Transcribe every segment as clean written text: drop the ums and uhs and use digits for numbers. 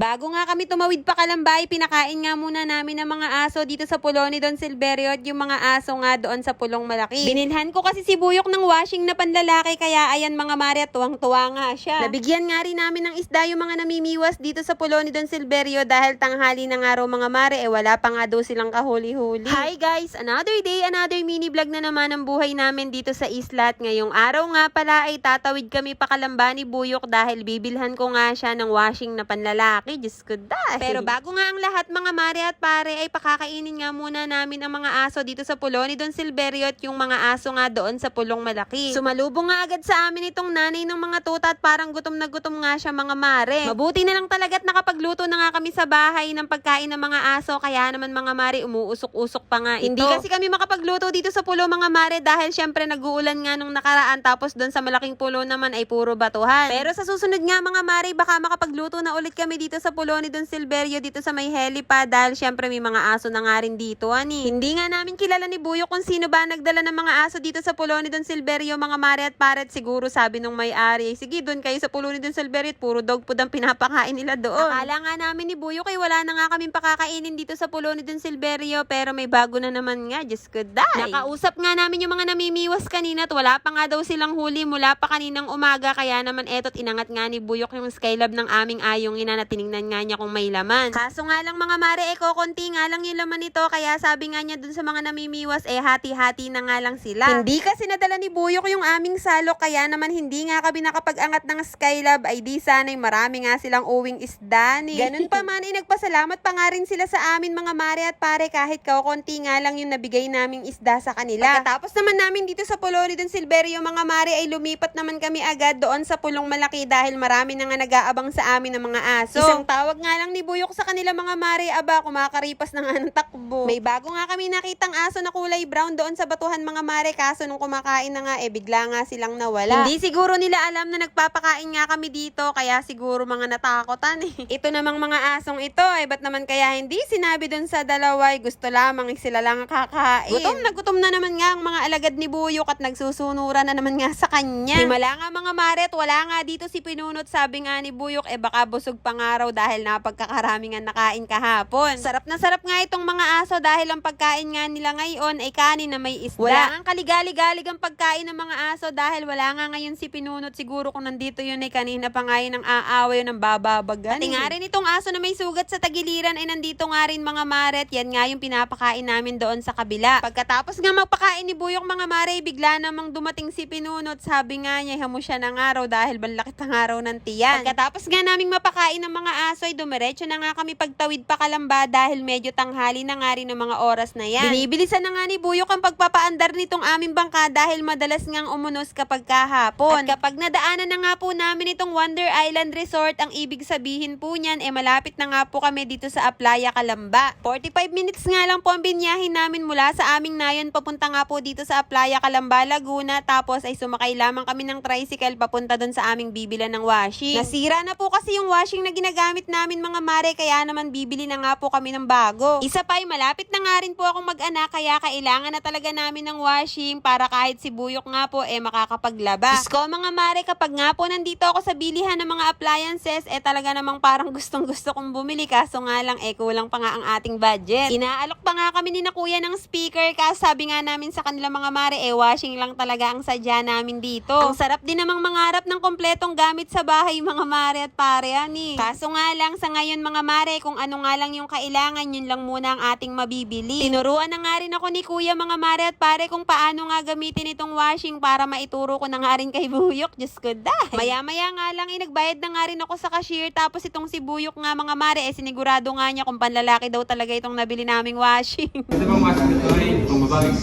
Bago nga kami tumawid pa Kalambay, pinakain nga muna namin ng mga aso dito sa pulo ni Don Silverio at yung mga aso nga doon sa pulong malaki. Binilhan ko kasi si Buyok ng washing na panlalaki kaya ayan mga mare, tuwang-tuwa nga siya. Nabigyan nga rin namin ng isda yung mga namimiwas dito sa pulo ni Don Silverio dahil tanghali na nga raw mga mare, wala pa nga daw silang kahuli-huli. Hi guys! Another day, another mini vlog na naman ang buhay namin dito sa isla at ngayong araw nga pala ay tatawid kami pa Kalamba ni Buyok dahil bibilhan ko nga siya ng washing na panlalaki. Diyos ko dahil. Pero bago nga ang lahat mga mare at pare ay pakakainin nga muna namin ang mga aso dito sa pulo ni Don Silverio at yung mga aso nga doon sa pulong malaki. Sumalubong nga agad sa amin itong nanay ng mga tuta at parang gutom na gutom nga siya mga mare. Mabuti na lang talaga at nakapagluto na nga kami sa bahay ng pagkain ng mga aso kaya naman mga mare umuusok-usok pa nga ito. Hindi kasi kami makapagluto dito sa pulo mga mare dahil syempre nag-uulan nga nung nakaraan tapos doon sa malaking pulo naman ay puro batuhan. Pero sa susunod nga mga mare baka makapagluto na ulit kami dito sa pulo ni Don Silverio dito sa may helipad dahil syempre may mga aso na nga rin dito ani. Hindi nga namin kilala ni Buyo kung sino ba nagdala ng mga aso dito sa pulo ni Don Silverio mga mare at paret siguro sabi nung may-ari sige doon kayo sa pulo ni Don Silverio at puro dog food ang pinapakain nila doon. Akala nga namin ni Buyo kay wala na nga kaming pakakainin dito sa pulo ni Don Silverio pero may bago na naman nga Diyos ko dahil. Nakausap nga namin yung mga namimiwas kanina at wala pa nga daw silang huli mula pa kaninang umaga kaya naman eto't inangat nga ni Buyok yung skylab ng aming ayong ina na tiningnan nga niya kung may laman. Kaso nga lang mga mare, konti nga lang yung laman nito kaya sabi nga niya dun sa mga namimiwas hati-hati na nga lang sila. Hindi kasi nadala ni Buyok yung aming salok kaya naman hindi nga kami nakapag-angat ng skylab ay di sana'y marami nga silang uwing isda ni. Ganun pa man nagpasalamat pa nga rin sila sa amin mga mare at pare kahit konti nga lang yung nabigay naming isda sa kanila. Pagkatapos naman namin dito sa pulo ni Don Silverio mga mare ay lumipat naman kami agad doon sa pulong malaki dahil marami na nga nag-aabang sa amin ng mga aso. Isang tawag nga lang ni Buyok sa kanila mga mare, aba kumakaripas na nga ng takbo. May bago nga kami nakitang aso na kulay brown doon sa batuhan mga mare kaso nung kumakain na nga bigla nga silang nawala. Hindi siguro nila alam na nagpapakain nga kami dito kaya siguro mga natakotan Ito namang mga asong ito ba't naman kaya hindi sinabi doon sa dalawa gusto lamang sila lang kakain. Gutom na naman nga ang mga alagad ni Buyok at nagsusunuran na naman nga sa kanya. Himala nga mga mare at wala nga dito si Pinunot sabi nga ni Buyok baka busog pa nga raw dahil napagkakarami nga nakain kahapon. Sarap na sarap nga itong mga aso dahil ang pagkain nga nila ngayon ay kanin na may isda. Wala nga kaligali-galig ang pagkain ng mga aso dahil wala nga ngayon si Pinunot siguro kung nandito yun kanina pa nga yun ang aaway ng bababagan. Pati nga rin itong aso na may sugat sa tagiliran ay nandito nga rin mga maret. Yan nga yung pinapakain namin doon sa kabila. Pagkatapos nga magpakain ni Buyok mga mare bigla namang dumating si Pinunot. Sabi nga niya hamo siya ng araw dahil balakit ang araw ng tiyan. Pagkatapos nga naming mapakain ng mga aso ay dumiretso na nga kami pagtawid pa Kalamba dahil medyo tanghali na nga rin ng mga oras na yan. Binibilisan na nga ni Buyok ang pagpapaandar nitong aming bangka dahil madalas ngang umunos kapag kahapon. At kapag nadaanan na nga po namin itong Wonder Island Resort, ang ibig sabihin po niyan malapit na nga po kami dito sa Aplaya Kalamba. 45 minutes nga lang po ang binyahin namin mula sa aming nayon papunta nga po dito sa Aplaya Kalamba, Laguna tapos ay sumakay lamang kami ng tricycle papunta doon sa aming bibilan ng washing. Nasira na po kasi yung washing na ginagamit namin mga mare kaya naman bibili na nga po kami ng bago. Isa pa malapit na nga rin po akong mag-anak kaya kailangan na talaga namin ng washing para kahit si Buyok nga po makakapaglaba. Diyos ko mga mare kapag nga po nandito ako sa bilihan ng mga appliances talaga namang parang gustong gusto kong bumili kaso nga lang kulang pa nga ang ating budget. Inaalok pa nga kami ni na kuya ng speaker kaso sabi nga namin sa kanila mga mare washing lang talaga ang sadya namin dito. Ang sarap din namang mangarap ng kompletong gamit sa bahay mga mare at pare ani. Kaso nga lang sa ngayon mga mare kung ano nga lang yung kailangan yun lang muna ang ating mabibili. Tinuruan na nga rin ako ni kuya mga mare at pare kung paano nga gamitin itong washing para maituro ko na nga rin kay Buyok. Diyos ko dahil. Maya-maya nga lang nagbayad na nga rin ako sa cashier tapos itong si Buyok nga mga mare sinigurado nga niya kung panlalaki daw talaga itong nabili naming washing. Ito bang washing ito kung mabalik?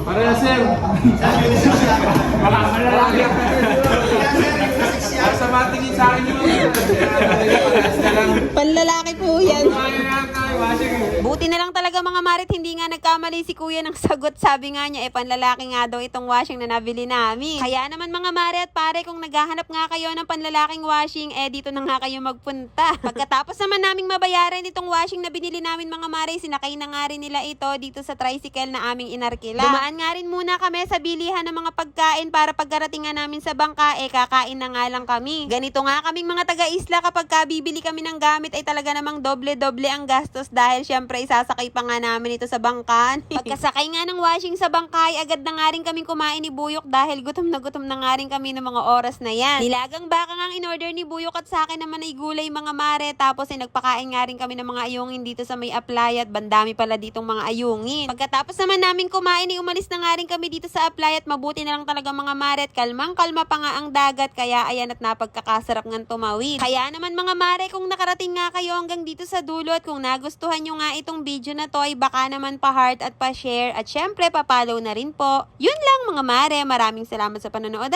Para na sir! Baka malalaki! Sa matingin sa akin yun! Panlalaki po yan. Buti na lang lang talaga mga marit, hindi nga nagkamali si kuya ng sagot. Sabi nga niya, panlalaki nga daw itong washing na nabili namin. Kaya naman mga mare at pare, kung naghahanap nga kayo ng panlalaking washing, dito na nga kayo magpunta. Pagkatapos naman naming mabayaran itong washing na binili namin mga mare, sinakay na nga rin nila ito dito sa tricycle na aming inarkila. Dumaan nga rin muna kami sa bilihan ng mga pagkain para pagkarating nga namin sa bangka, kakain na nga lang kami. Ganito nga kaming mga taga-isla, kapag bibili kami ng gamit ay talaga namang doble-doble ang gastos dahil syempre isasakay pa nga namin ito sa bangka. Pagkasakay nga ng washing sa bangkay, agad na nga rin kaming kumain ni Buyok dahil gutom na nga rin kami ng mga oras na yan. Nilagang baka nga ang in-order ni Buyok at sa akin naman ay gulay mga mare, tapos ay nagpakain nga rin kami ng mga ayungin dito sa may Aplayat. Bandami pala ditong mga ayungin. Pagkatapos naman namin kumain ay umalis na nga rin kami dito sa Aplayat. Mabuti na lang talaga mga mare at kalmang-kalma pa nga ang dagat, kaya ayan at napagkakasarap ng tumawid. Kaya naman mga mare, kung nakarating nga kayo hanggang dito sa dulo at kung nagustuhan nyo nga itong video na to, ay baka naman pa-heart at pa-share at syempre pa-follow na rin po. Yun lang mga mare, maraming salamat sa panonood.